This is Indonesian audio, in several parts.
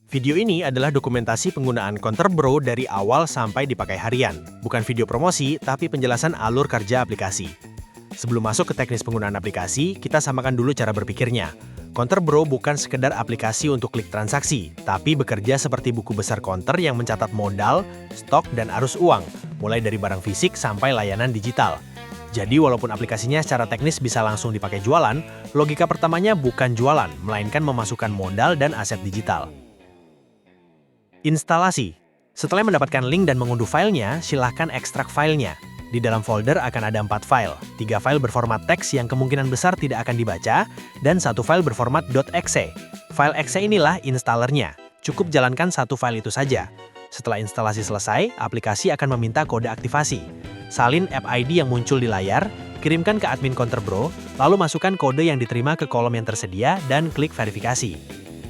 Video ini adalah dokumentasi penggunaan Counterbro dari awal sampai dipakai harian. Bukan video promosi, tapi penjelasan alur kerja aplikasi. Sebelum masuk ke teknis penggunaan aplikasi, kita samakan dulu cara berpikirnya. Counterbro bukan sekedar aplikasi untuk klik transaksi, tapi bekerja seperti buku besar counter yang mencatat modal, stok, dan arus uang, mulai dari barang fisik sampai layanan digital. Jadi walaupun aplikasinya secara teknis bisa langsung dipakai jualan, logika pertamanya bukan jualan, melainkan memasukkan modal dan aset digital. Instalasi. Setelah mendapatkan link dan mengunduh filenya, silahkan ekstrak filenya. Di dalam folder akan ada 4 file, 3 file berformat teks yang kemungkinan besar tidak akan dibaca, dan 1 file berformat .exe. File exe inilah installernya. Cukup jalankan 1 file itu saja. Setelah instalasi selesai, aplikasi akan meminta kode aktivasi. Salin app ID yang muncul di layar, kirimkan ke admin Counterbro, lalu masukkan kode yang diterima ke kolom yang tersedia dan klik verifikasi.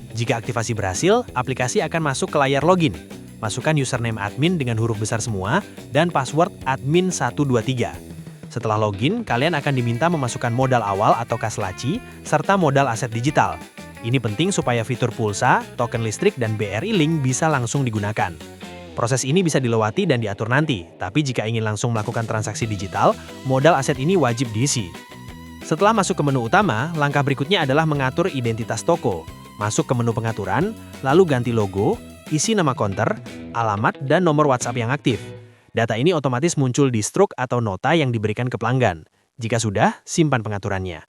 Jika aktivasi berhasil, aplikasi akan masuk ke layar login. Masukkan username admin dengan huruf besar semua dan password admin123. Setelah login, kalian akan diminta memasukkan modal awal atau kas laci, serta modal aset digital. Ini penting supaya fitur pulsa, token listrik, dan BRI Link bisa langsung digunakan. Proses ini bisa dilewati dan diatur nanti, tapi jika ingin langsung melakukan transaksi digital, modal aset ini wajib diisi. Setelah masuk ke menu utama, langkah berikutnya adalah mengatur identitas toko. Masuk ke menu pengaturan, lalu ganti logo, isi nama counter, alamat, dan nomor WhatsApp yang aktif. Data ini otomatis muncul di struk atau nota yang diberikan ke pelanggan. Jika sudah, simpan pengaturannya.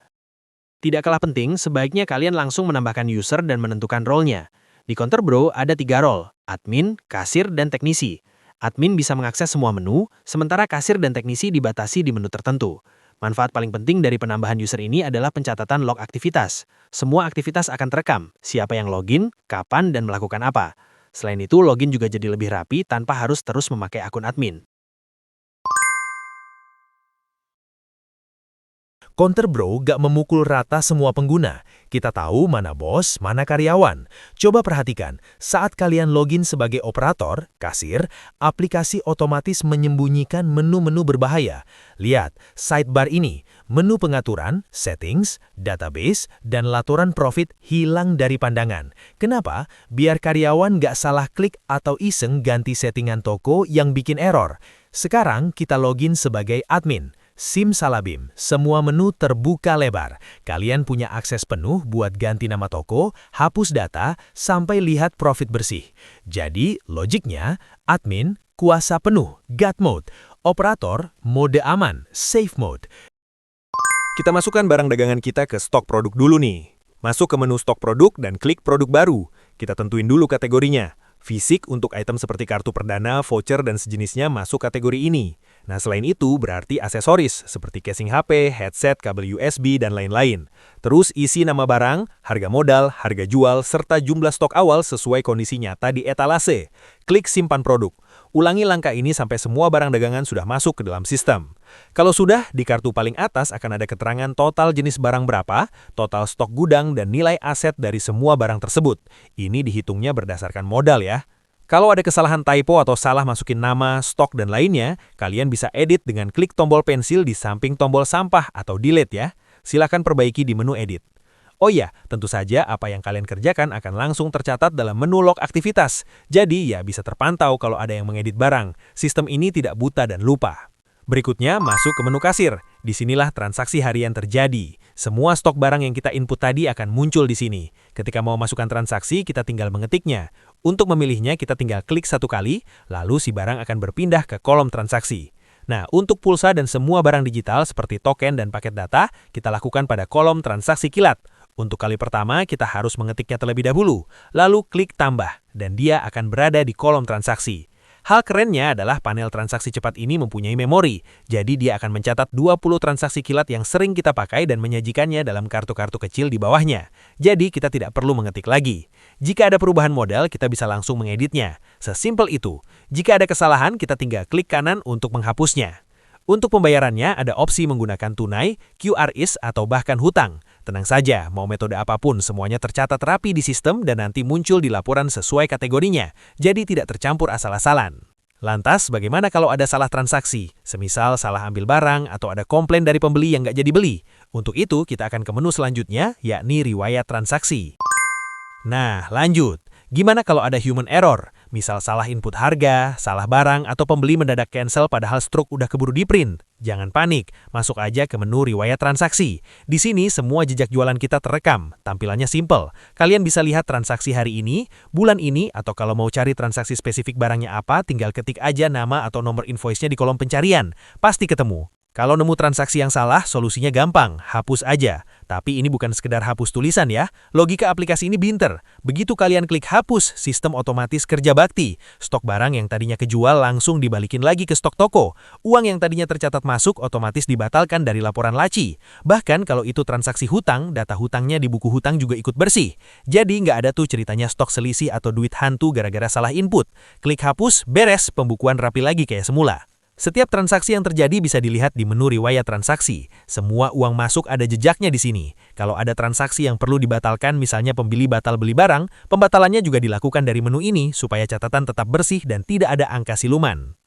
Tidak kalah penting, sebaiknya kalian langsung menambahkan user dan menentukan role-nya. Di Counterbro ada 3 role, admin, kasir, dan teknisi. Admin bisa mengakses semua menu, sementara kasir dan teknisi dibatasi di menu tertentu. Manfaat paling penting dari penambahan user ini adalah pencatatan log aktivitas. Semua aktivitas akan terekam, siapa yang login, kapan, dan melakukan apa. Selain itu, login juga jadi lebih rapi tanpa harus terus memakai akun admin. Counterbro gak memukul rata semua pengguna. Kita tahu mana bos, mana karyawan. Coba perhatikan, saat kalian login sebagai operator, kasir, aplikasi otomatis menyembunyikan menu-menu berbahaya. Lihat, sidebar ini, menu pengaturan, settings, database, dan laporan profit hilang dari pandangan. Kenapa? Biar karyawan gak salah klik atau iseng ganti settingan toko yang bikin error. Sekarang kita login sebagai admin. Simsalabim, semua menu terbuka lebar. Kalian punya akses penuh buat ganti nama toko, hapus data, sampai lihat profit bersih. Jadi, logiknya, admin, kuasa penuh, God mode. Operator, mode aman, safe mode. Kita masukkan barang dagangan kita ke stok produk dulu nih. Masuk ke menu stok produk dan klik produk baru. Kita tentuin dulu kategorinya. Fisik untuk item seperti kartu perdana, voucher, dan sejenisnya masuk kategori ini. Nah, selain itu berarti aksesoris seperti casing HP, headset, kabel USB, dan lain-lain. Terus isi nama barang, harga modal, harga jual, serta jumlah stok awal sesuai kondisi nyata di etalase. Klik simpan produk. Ulangi langkah ini sampai semua barang dagangan sudah masuk ke dalam sistem. Kalau sudah, di kartu paling atas akan ada keterangan total jenis barang berapa, total stok gudang, dan nilai aset dari semua barang tersebut. Ini dihitungnya berdasarkan modal ya. Kalau ada kesalahan typo atau salah masukin nama, stok, dan lainnya, kalian bisa edit dengan klik tombol pensil di samping tombol sampah atau delete ya. Silakan perbaiki di menu edit. Oh iya, tentu saja apa yang kalian kerjakan akan langsung tercatat dalam menu log aktivitas. Jadi ya bisa terpantau kalau ada yang mengedit barang. Sistem ini tidak buta dan lupa. Berikutnya masuk ke menu kasir. Disinilah transaksi harian terjadi. Semua stok barang yang kita input tadi akan muncul di sini. Ketika mau masukkan transaksi, kita tinggal mengetiknya. Untuk memilihnya, kita tinggal klik 1 kali, lalu si barang akan berpindah ke kolom transaksi. Nah, untuk pulsa dan semua barang digital seperti token dan paket data, kita lakukan pada kolom transaksi kilat. Untuk kali pertama, kita harus mengetiknya terlebih dahulu, lalu klik tambah, dan dia akan berada di kolom transaksi. Hal kerennya adalah panel transaksi cepat ini mempunyai memori, jadi dia akan mencatat 20 transaksi kilat yang sering kita pakai dan menyajikannya dalam kartu-kartu kecil di bawahnya. Jadi kita tidak perlu mengetik lagi. Jika ada perubahan modal, kita bisa langsung mengeditnya. Sesimpel itu. Jika ada kesalahan, kita tinggal klik kanan untuk menghapusnya. Untuk pembayarannya, ada opsi menggunakan tunai, QRIS, atau bahkan hutang. Tenang saja, mau metode apapun, semuanya tercatat rapi di sistem dan nanti muncul di laporan sesuai kategorinya, jadi tidak tercampur asal-asalan. Lantas, bagaimana kalau ada salah transaksi? Semisal salah ambil barang atau ada komplain dari pembeli yang nggak jadi beli. Untuk itu, kita akan ke menu selanjutnya, yakni riwayat transaksi. Nah, lanjut. Gimana kalau ada human error? Misal salah input harga, salah barang, atau pembeli mendadak cancel padahal stroke udah keburu di print. Jangan panik, masuk aja ke menu riwayat transaksi. Di sini semua jejak jualan kita terekam, tampilannya simple. Kalian bisa lihat transaksi hari ini, bulan ini, atau kalau mau cari transaksi spesifik barangnya apa, tinggal ketik aja nama atau nomor invoice-nya di kolom pencarian. Pasti ketemu. Kalau nemu transaksi yang salah, solusinya gampang, hapus aja. Tapi ini bukan sekedar hapus tulisan ya, logika aplikasi ini pinter. Begitu kalian klik hapus, sistem otomatis kerja bakti. Stok barang yang tadinya kejual langsung dibalikin lagi ke stok toko. Uang yang tadinya tercatat masuk otomatis dibatalkan dari laporan laci. Bahkan kalau itu transaksi hutang, data hutangnya di buku hutang juga ikut bersih. Jadi nggak ada tuh ceritanya stok selisih atau duit hantu gara-gara salah input. Klik hapus, beres, pembukuan rapi lagi kayak semula. Setiap transaksi yang terjadi bisa dilihat di menu riwayat transaksi. Semua uang masuk ada jejaknya di sini. Kalau ada transaksi yang perlu dibatalkan, misalnya pembeli batal beli barang, pembatalannya juga dilakukan dari menu ini supaya catatan tetap bersih dan tidak ada angka siluman.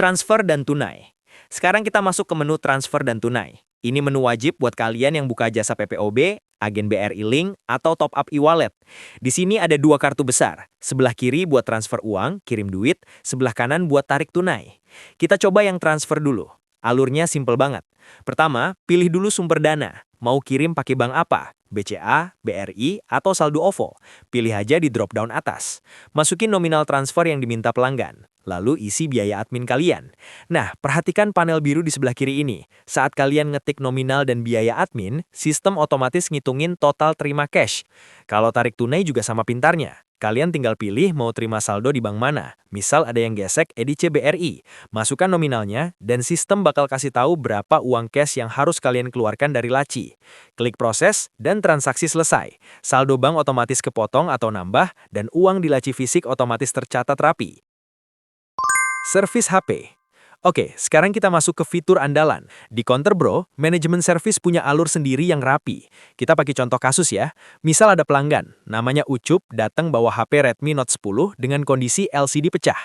Transfer dan tunai. Sekarang kita masuk ke menu transfer dan tunai. Ini menu wajib buat kalian yang buka jasa PPOB, agen BRI Link, atau top up e-wallet. Di sini ada dua kartu besar. Sebelah kiri buat transfer uang, kirim duit, sebelah kanan buat tarik tunai. Kita coba yang transfer dulu. Alurnya simple banget. Pertama, pilih dulu sumber dana. Mau kirim pakai bank apa? BCA, BRI, atau saldo OVO. Pilih aja di drop-down atas. Masukin nominal transfer yang diminta pelanggan. Lalu isi biaya admin kalian. Nah, perhatikan panel biru di sebelah kiri ini. Saat kalian ngetik nominal dan biaya admin, sistem otomatis ngitungin total terima cash. Kalau tarik tunai juga sama pintarnya. Kalian tinggal pilih mau terima saldo di bank mana. Misal ada yang gesek EDC BRI. Masukkan nominalnya, dan sistem bakal kasih tahu berapa uang cash yang harus kalian keluarkan dari laci. Klik proses, dan transaksi selesai. Saldo bank otomatis kepotong atau nambah, dan uang di laci fisik otomatis tercatat rapi. Servis HP. Oke, sekarang kita masuk ke fitur andalan. Di Counter Bro, manajemen servis punya alur sendiri yang rapi. Kita pakai contoh kasus ya. Misal ada pelanggan, namanya Ucup, datang bawa HP Redmi Note 10 dengan kondisi LCD pecah.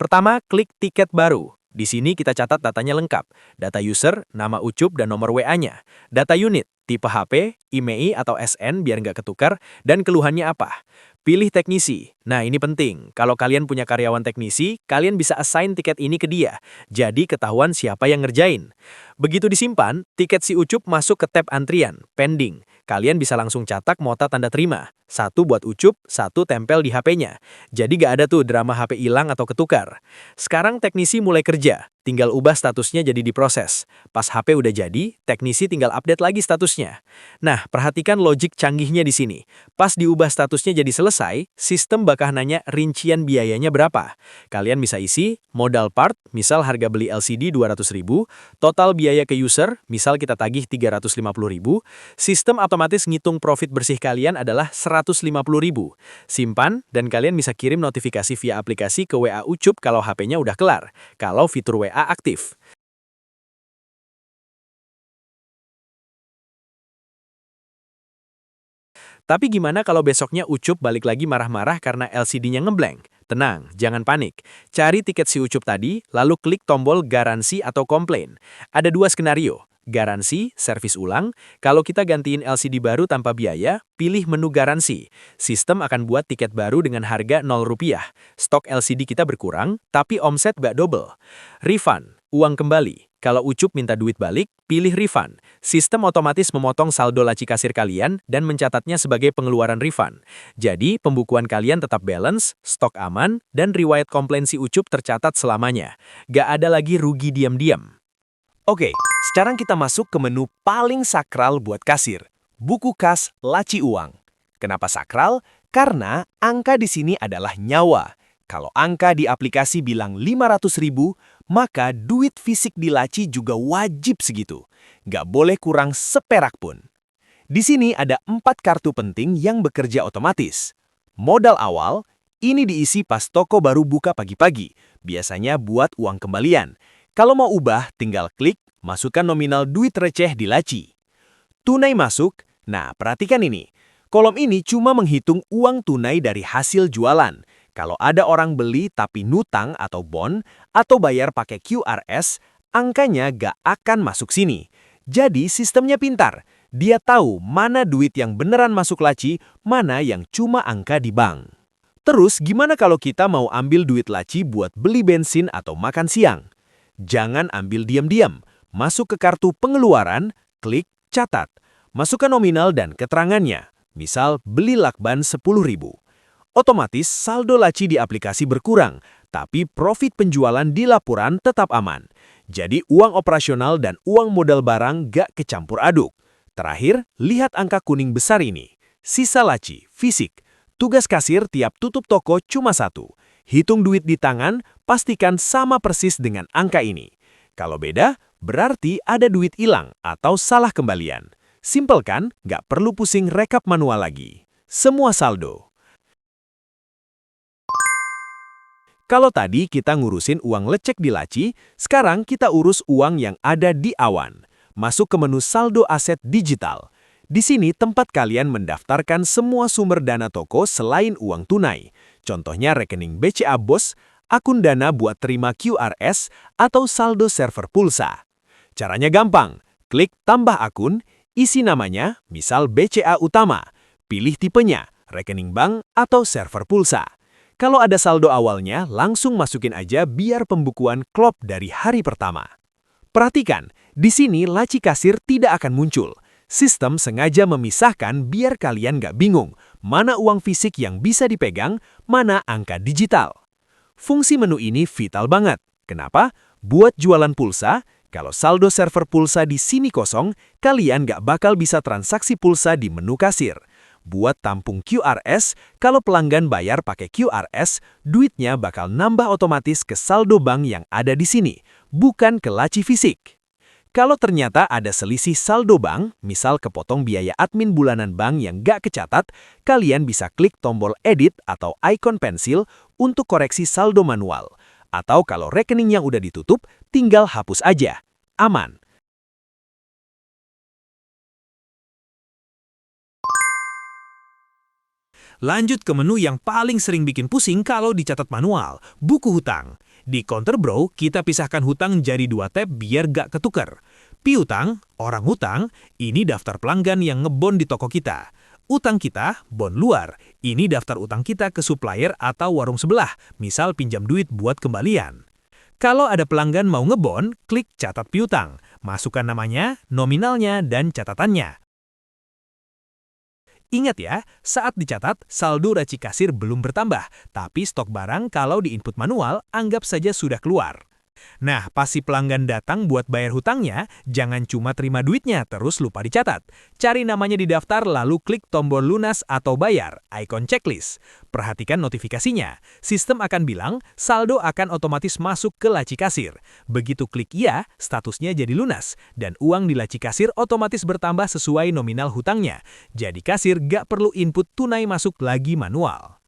Pertama, klik tiket baru. Di sini kita catat datanya lengkap. Data user, nama Ucup, dan nomor WA-nya. Data unit, tipe HP, IMEI atau SN biar nggak ketukar, dan keluhannya apa. Pilih teknisi. Nah, ini penting. Kalau kalian punya karyawan teknisi, kalian bisa assign tiket ini ke dia. Jadi ketahuan siapa yang ngerjain. Begitu disimpan, tiket si Ucup masuk ke tab antrian, pending. Kalian bisa langsung catak nota tanda terima. Satu buat Ucup, satu tempel di HP-nya. Jadi gak ada tuh drama HP hilang atau ketukar. Sekarang teknisi mulai kerja. Tinggal ubah statusnya jadi diproses. Pas HP udah jadi, teknisi tinggal update lagi statusnya. Nah, perhatikan logik canggihnya di sini. Pas diubah statusnya jadi selesai, sistem bakal nanya rincian biayanya berapa. Kalian bisa isi modal part, misal harga beli LCD 200.000, total biaya ke user, misal kita tagih 350.000, sistem otomatis ngitung profit bersih kalian adalah 150.000. Simpan, dan kalian bisa kirim notifikasi via aplikasi ke WA Ucup kalau HP-nya udah kelar, kalau fitur WA aktif. Tapi gimana kalau besoknya Ucup balik lagi marah-marah karena LCD-nya ngeblank? Tenang, jangan panik. Cari tiket si Ucup tadi, lalu klik tombol garansi atau komplain. Ada dua skenario. Garansi, servis ulang. Kalau kita gantiin LCD baru tanpa biaya, pilih menu garansi. Sistem akan buat tiket baru dengan harga Rp0. Stok LCD kita berkurang, tapi omset gak double. Refund, uang kembali. Kalau Ucup minta duit balik, pilih refund. Sistem otomatis memotong saldo laci kasir kalian dan mencatatnya sebagai pengeluaran refund. Jadi, pembukuan kalian tetap balance, stok aman, dan riwayat komplain si Ucup tercatat selamanya. Gak ada lagi rugi diam-diam. Oke, sekarang kita masuk ke menu paling sakral buat kasir. Buku kas laci uang. Kenapa sakral? Karena angka di sini adalah nyawa. Kalau angka di aplikasi bilang 500.000, maka duit fisik di laci juga wajib segitu. Nggak boleh kurang seperak pun. Di sini ada 4 kartu penting yang bekerja otomatis. Modal awal, ini diisi pas toko baru buka pagi-pagi, biasanya buat uang kembalian. Kalau mau ubah, tinggal klik, masukkan nominal duit receh di laci. Tunai masuk, nah perhatikan ini. Kolom ini cuma menghitung uang tunai dari hasil jualan. Kalau ada orang beli tapi nutang atau bond, atau bayar pakai QRS, angkanya gak akan masuk sini. Jadi sistemnya pintar. Dia tahu mana duit yang beneran masuk laci, mana yang cuma angka di bank. Terus gimana kalau kita mau ambil duit laci buat beli bensin atau makan siang? Jangan ambil diam-diam. Masuk ke kartu pengeluaran, klik catat. Masukkan nominal dan keterangannya. Misal beli lakban 10.000. Otomatis saldo laci di aplikasi berkurang, tapi profit penjualan di laporan tetap aman. Jadi uang operasional dan uang modal barang gak kecampur aduk. Terakhir, lihat angka kuning besar ini. Sisa laci, fisik. Tugas kasir tiap tutup toko cuma satu. Hitung duit di tangan, pastikan sama persis dengan angka ini. Kalau beda, berarti ada duit hilang atau salah kembalian. Simpel kan? Gak perlu pusing rekap manual lagi. Semua saldo. Kalau tadi kita ngurusin uang lecek di laci, sekarang kita urus uang yang ada di awan. Masuk ke menu saldo aset digital. Di sini tempat kalian mendaftarkan semua sumber dana toko selain uang tunai. Contohnya rekening BCA BOS, akun dana buat terima QRS, atau saldo server pulsa. Caranya gampang. Klik tambah akun, isi namanya, misal BCA Utama. Pilih tipenya, rekening bank atau server pulsa. Kalau ada saldo awalnya, langsung masukin aja biar pembukuan klop dari hari pertama. Perhatikan, di sini laci kasir tidak akan muncul. Sistem sengaja memisahkan biar kalian nggak bingung mana uang fisik yang bisa dipegang, mana angka digital. Fungsi menu ini vital banget. Kenapa? Buat jualan pulsa, kalau saldo server pulsa di sini kosong, kalian nggak bakal bisa transaksi pulsa di menu kasir. Buat tampung QRS, kalau pelanggan bayar pakai QRS, duitnya bakal nambah otomatis ke saldo bank yang ada di sini, bukan ke laci fisik. Kalau ternyata ada selisih saldo bank, misal kepotong biaya admin bulanan bank yang gak kecatat, kalian bisa klik tombol edit atau ikon pensil untuk koreksi saldo manual. Atau kalau rekening yang udah ditutup, tinggal hapus aja. Aman. Lanjut ke menu yang paling sering bikin pusing kalau dicatat manual, buku hutang. Di Counterbro, kita pisahkan hutang jadi 2 tab biar gak ketuker. Piutang, orang hutang, ini daftar pelanggan yang ngebon di toko kita. Utang kita, bon luar, ini daftar utang kita ke supplier atau warung sebelah, misal pinjam duit buat kembalian. Kalau ada pelanggan mau ngebon, klik catat piutang. Masukkan namanya, nominalnya, dan catatannya. Ingat ya, saat dicatat, saldo laci kasir belum bertambah, tapi stok barang kalau di input manual, anggap saja sudah keluar. Nah, pas si pelanggan datang buat bayar hutangnya, jangan cuma terima duitnya terus lupa dicatat. Cari namanya di daftar lalu klik tombol lunas atau bayar, ikon checklist. Perhatikan notifikasinya. Sistem akan bilang saldo akan otomatis masuk ke laci kasir. Begitu klik iya, statusnya jadi lunas. Dan uang di laci kasir otomatis bertambah sesuai nominal hutangnya. Jadi kasir gak perlu input tunai masuk lagi manual.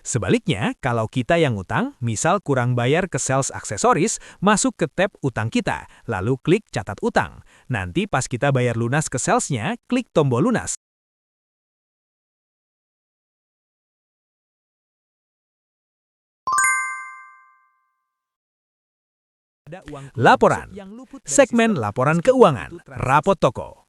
Sebaliknya, kalau kita yang utang, misal kurang bayar ke sales aksesoris, masuk ke tab utang kita, lalu klik catat utang. Nanti pas kita bayar lunas ke salesnya, klik tombol lunas. Laporan. Segmen laporan keuangan, rapot toko.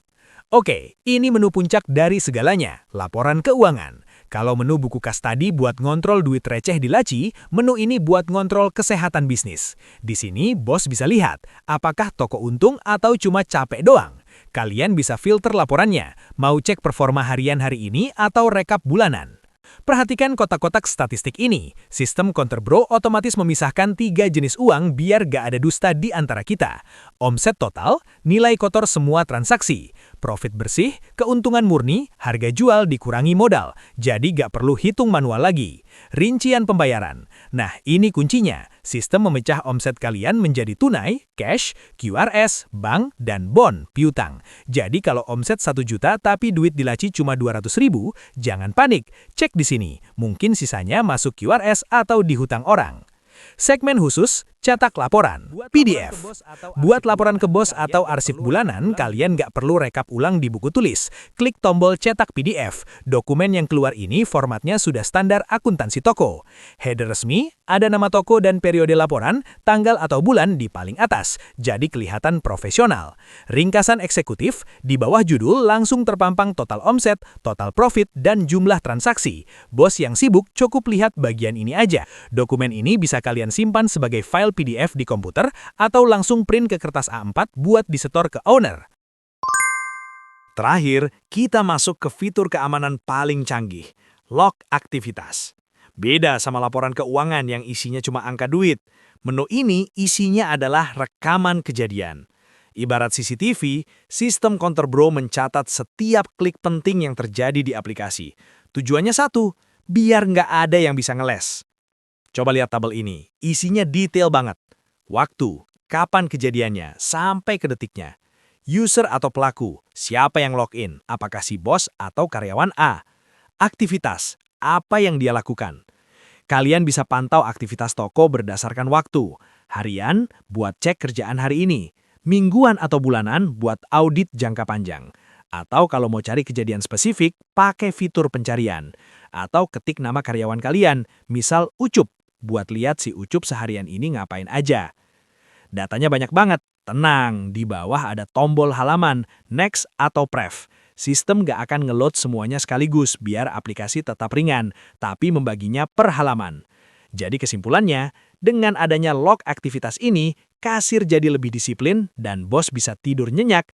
Oke, ini menu puncak dari segalanya, laporan keuangan. Kalau menu buku kas tadi buat ngontrol duit receh di laci, menu ini buat ngontrol kesehatan bisnis. Di sini, bos bisa lihat apakah toko untung atau cuma capek doang. Kalian bisa filter laporannya, mau cek performa harian hari ini atau rekap bulanan. Perhatikan kotak-kotak statistik ini. Sistem Counterbro otomatis memisahkan 3 jenis uang biar gak ada dusta di antara kita. Omset total, nilai kotor semua transaksi. Profit bersih, keuntungan murni, harga jual dikurangi modal. Jadi gak perlu hitung manual lagi. Rincian pembayaran. Nah, ini kuncinya. Sistem memecah omset kalian menjadi tunai, cash, QRS, bank, dan bond, piutang. Jadi kalau omset 1 juta tapi duit di laci cuma 200.000, jangan panik. Cek di sini. Mungkin sisanya masuk QRS atau di hutang orang. Segmen khusus, Cetak laporan, PDF. Buat laporan ke bos atau arsip bulanan, kalian nggak perlu rekap ulang di buku tulis. Klik tombol cetak PDF. Dokumen yang keluar ini formatnya sudah standar akuntansi toko. Header resmi, ada nama toko dan periode laporan, tanggal atau bulan di paling atas, jadi kelihatan profesional. Ringkasan eksekutif, di bawah judul langsung terpampang total omset, total profit, dan jumlah transaksi. Bos yang sibuk cukup lihat bagian ini aja. Dokumen ini bisa kalian simpan sebagai file PDF di komputer atau langsung print ke kertas A4 buat disetor ke owner. Terakhir, kita masuk ke fitur keamanan paling canggih, log aktivitas. Beda sama laporan keuangan yang isinya cuma angka duit. Menu ini isinya adalah rekaman kejadian. Ibarat CCTV, sistem Counter Bro mencatat setiap klik penting yang terjadi di aplikasi. Tujuannya satu, biar nggak ada yang bisa ngeles. Coba lihat tabel ini, isinya detail banget. Waktu, kapan kejadiannya, sampai ke detiknya. User atau pelaku, siapa yang login, apakah si bos atau karyawan A. Aktivitas, apa yang dia lakukan. Kalian bisa pantau aktivitas toko berdasarkan waktu. Harian, buat cek kerjaan hari ini. Mingguan atau bulanan, buat audit jangka panjang. Atau kalau mau cari kejadian spesifik, pakai fitur pencarian. Atau ketik nama karyawan kalian, misal Ucup, buat lihat si Ucup seharian ini ngapain aja. Datanya banyak banget, tenang, di bawah ada tombol halaman, next atau pref. Sistem nggak akan ngeload semuanya sekaligus biar aplikasi tetap ringan, tapi membaginya per halaman. Jadi kesimpulannya, dengan adanya log aktivitas ini, kasir jadi lebih disiplin dan bos bisa tidur nyenyak